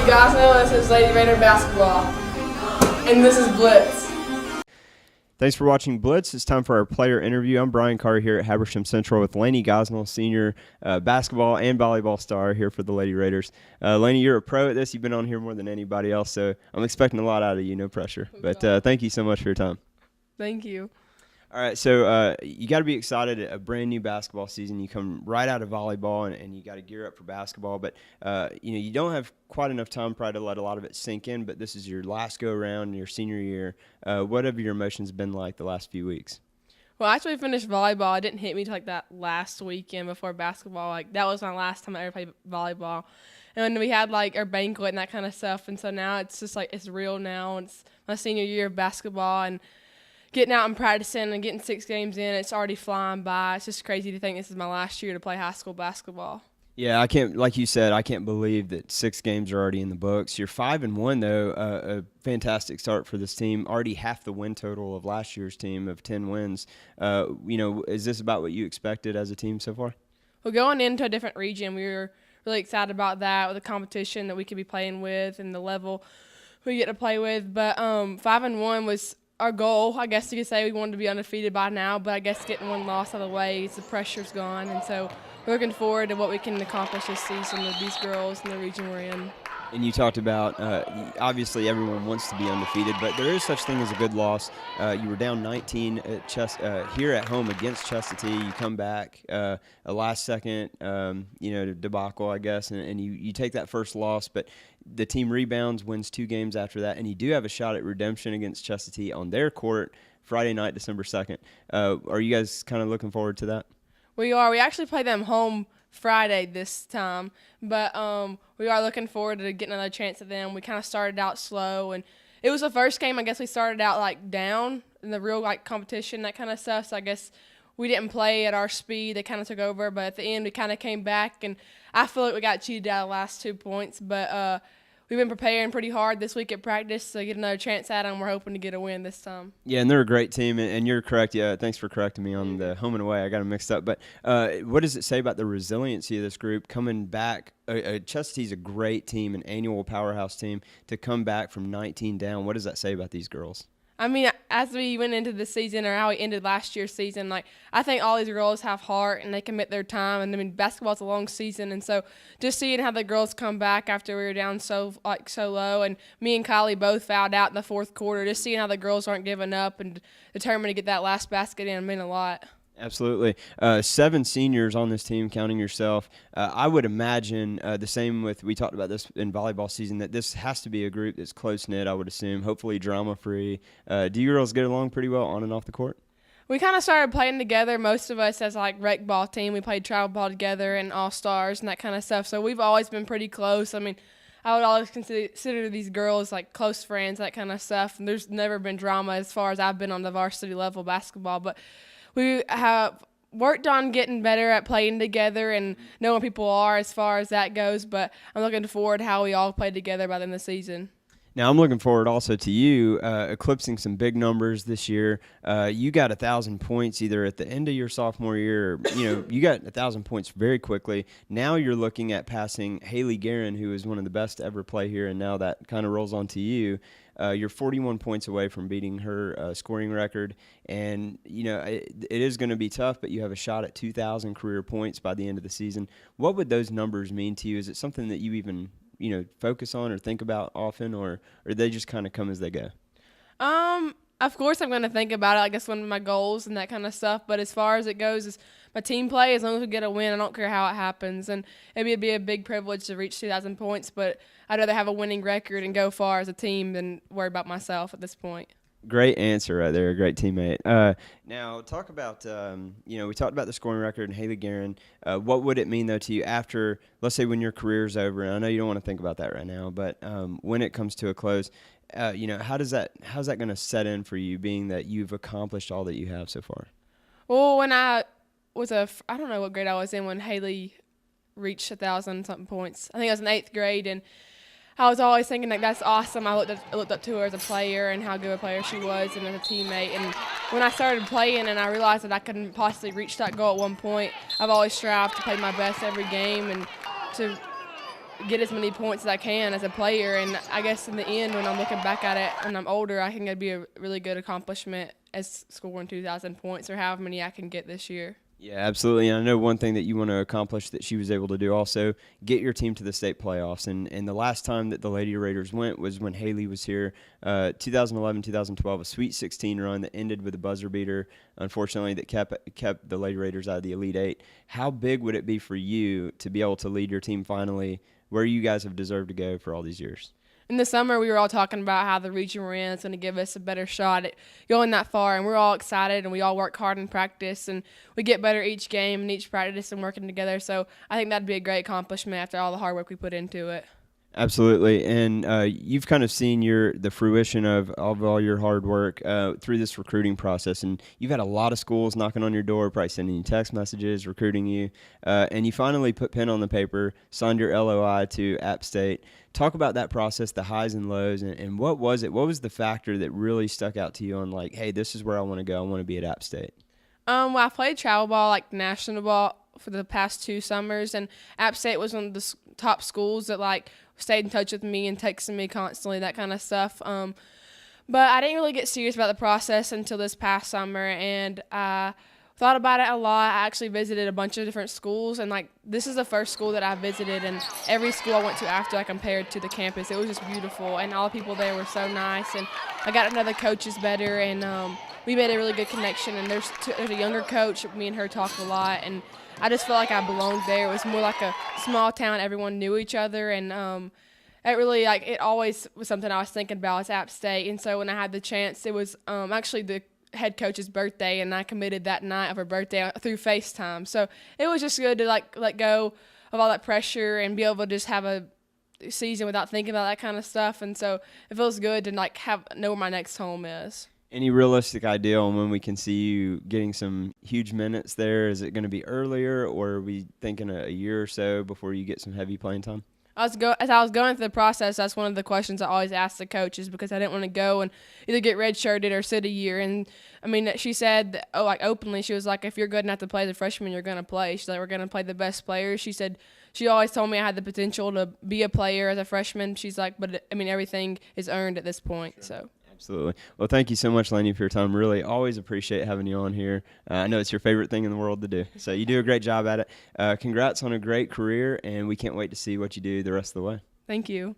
Lainey Gosnell. This is Lady Raider basketball. And this is Blitz. Thanks for watching Blitz. It's time for our player interview. I'm Brian Carr here at Habersham Central with Lainey Gosnell, senior basketball and volleyball star here for the Lady Raiders. Lainey, you're a pro at this. You've been on here more than anybody else, so I'm expecting a lot out of you, no pressure. But thank you so much for your time. Thank you. All right, so you got to be excited at a brand new basketball season. You come right out of volleyball, and you got to gear up for basketball. But you don't have quite enough time probably to let a lot of it sink in. But this is your last go around in your senior year. What have your emotions been like the last few weeks? Well, after we finished volleyball, it didn't hit me till like that last weekend before basketball. Like that was my last time I ever played volleyball. And when we had like our banquet and that kind of stuff, and so now it's just like it's real now. It's my senior year of basketball and getting out and practicing and getting 6 games in, it's already flying by. It's just crazy to think this is my last year to play high school basketball. Yeah, I can't, like you said, I can't believe that 6 games are already in the books. You're 5-1 though, a fantastic start for this team. Already half the win total of last year's team of 10 wins. Is this about what you expected as a teteam so far? Well, going into a different region, we were really excited about that with the competition that we could be playing with and the level we get to play with. But 5-1 was our goal. I guess you could say we wanted to be undefeated by now, but I guess getting one loss out of the way, the pressure's gone, and so we're looking forward to what we can accomplish this season with these girls in the region we're in. And you talked about, obviously everyone wants to be undefeated, but there is such thing as a good loss. You were down 19 at here at home against Chestatee. You come back, a last-second, debacle, I guess, and you take that first loss, but the team rebounds, wins 2 games after that, and you do have a shot at redemption against Chestatee on their court Friday night, December 2nd. Are you guys kind of looking forward to that? We are. We actually play them home Friday this time, but we are looking forward to getting another chance at them. We kind of started out slow, and it was the first game. I guess we started out like down in the real like competition, that kind of stuff. So I guess we didn't play at our speed. They kind of took over, but at the end we kind of came back, and I feel like we got cheated out of the last 2 points. But we've been preparing pretty hard this week at practice to get another chance at them. We're hoping to get a win this time. Yeah, and they're a great team, and you're correct. Yeah, thanks for correcting me on the home and away. I got them mixed up. But what does it say about the resiliency of this group coming back? Chestatee's a great team, an annual powerhouse team. To come back from 19 down, what does that say about these girls? I mean, as we went into the season or how we ended last year's season, like I think all these girls have heart and they commit their time. And I mean, basketball's a long season, and so just seeing how the girls come back after we were down so low, and me and Kylie both fouled out in the 4th quarter. Just seeing how the girls aren't giving up and determined to get that last basket in meant a lot. Absolutely. 7 seniors on this team, counting yourself. I would imagine the same with, we talked about this in volleyball season, that this has to be a group that's close-knit, I would assume, hopefully drama-free. Do you girls get along pretty well on and off the court? We kind of started playing together, most of us as like rec ball team. We played travel ball together and all-stars and that kind of stuff. So we've always been pretty close. I mean, I would always consider these girls like close friends, that kind of stuff. And there's never been drama as far as I've been on the varsity level basketball. But we have worked on getting better at playing together and knowing people are as far as that goes, but I'm looking forward to how we all play together by the end of the season. Now, I'm looking forward also to you eclipsing some big numbers this year. You got 1,000 points either at the end of your sophomore year, or, you got 1,000 points very quickly. Now you're looking at passing Haley Guerin, who is one of the best to ever play here, and now that kind of rolls on to you. You're 41 points away from beating her scoring record, and it is going to be tough, but you have a shot at 2,000 career points by the end of the season. What would those numbers mean to you? Is it something that you even focus on or think about often, or they just kind of come as they go? Of course I'm going to think about it. I guess one of my goals and that kind of stuff. But as far as it goes, is my team play. As long as we get a win, I don't care how it happens. And it'd be a big privilege to reach 2,000 points. But I'd rather have a winning record and go far as a team than worry about myself at this point. Great answer right there. A great teammate. Now, talk about, we talked about the scoring record and Haley Guerin. What would it mean, though, to you after, let's say, when your career's over? And I know you don't want to think about that right now, but when it comes to a close, how's that going to set in for you, being that you've accomplished all that you have so far? Well, when I don't know what grade I was in when Haley reached 1,000-something points. I think I was in 8th grade, and I was always thinking like that's awesome. I looked up to her as a player and how good a player she was and as a teammate. And when I started playing and I realized that I couldn't possibly reach that goal at one point, I've always strived to play my best every game and to get as many points as I can as a player. And I guess in the end, when I'm looking back at it when I'm older, I think it'd be a really good accomplishment as scoring 2,000 points or however many I can get this year. Yeah, absolutely. And I know one thing that you want to accomplish that she was able to do also, get your team to the state playoffs. And the last time that the Lady Raiders went was when Haley was here, 2011, 2012, a Sweet 16 run that ended with a buzzer beater, unfortunately, that kept the Lady Raiders out of the Elite Eight. How big would it be for you to be able to lead your team finally where you guys have deserved to go for all these years? In the summer, we were all talking about how the region we're in is going to give us a better shot at going that far, and we're all excited, and we all work hard in practice, and we get better each game and each practice and working together. So I think that'd be a great accomplishment after all the hard work we put into it. Absolutely, and you've kind of seen the fruition of all your hard work through this recruiting process, and you've had a lot of schools knocking on your door, probably sending you text messages, recruiting you, and you finally put pen on the paper, signed your LOI to App State. Talk about that process, the highs and lows, and what was it? What was the factor that really stuck out to you on like, hey, this is where I want to go. I want to be at App State? Well, I played travel ball, like national ball, for the past 2 summers, and App State was one of the top schools that like stayed in touch with me and texted me constantly, that kind of stuff. But I didn't really get serious about the process until this past summer, and I thought about it a lot. I actually visited a bunch of different schools, and like this is the first school that I visited, and every school I went to after I compared to the campus, it was just beautiful, and all the people there were so nice, and I got to know the coaches better, and we made a really good connection. And there's a younger coach, me and her talk a lot, and I just felt like I belonged there. It was more like a small town. Everyone knew each other, and it really, like, it always was something I was thinking about as App State. And so when I had the chance, it was actually the head coach's birthday, and I committed that night of her birthday through FaceTime. So it was just good to, like, let go of all that pressure and be able to just have a season without thinking about that kind of stuff. And so it feels good to, like, know where my next home is. Any realistic idea on when we can see you getting some huge minutes there? Is it going to be earlier, or are we thinking a year or so before you get some heavy playing time? As I was going through the process, that's one of the questions I always asked the coaches, because I didn't want to go and either get redshirted or sit a year. And I mean, she said, like openly, she was like, if you're good enough to play as a freshman, you're going to play. She's like, we're going to play the best players. She said, she always told me I had the potential to be a player as a freshman. She's like, but I mean, everything is earned at this point. Sure. So. Absolutely. Well, thank you so much, Lainey, for your time. Really, always appreciate having you on here. I know it's your favorite thing in the world to do, so you do a great job at it. Congrats on a great career, and we can't wait to see what you do the rest of the way. Thank you.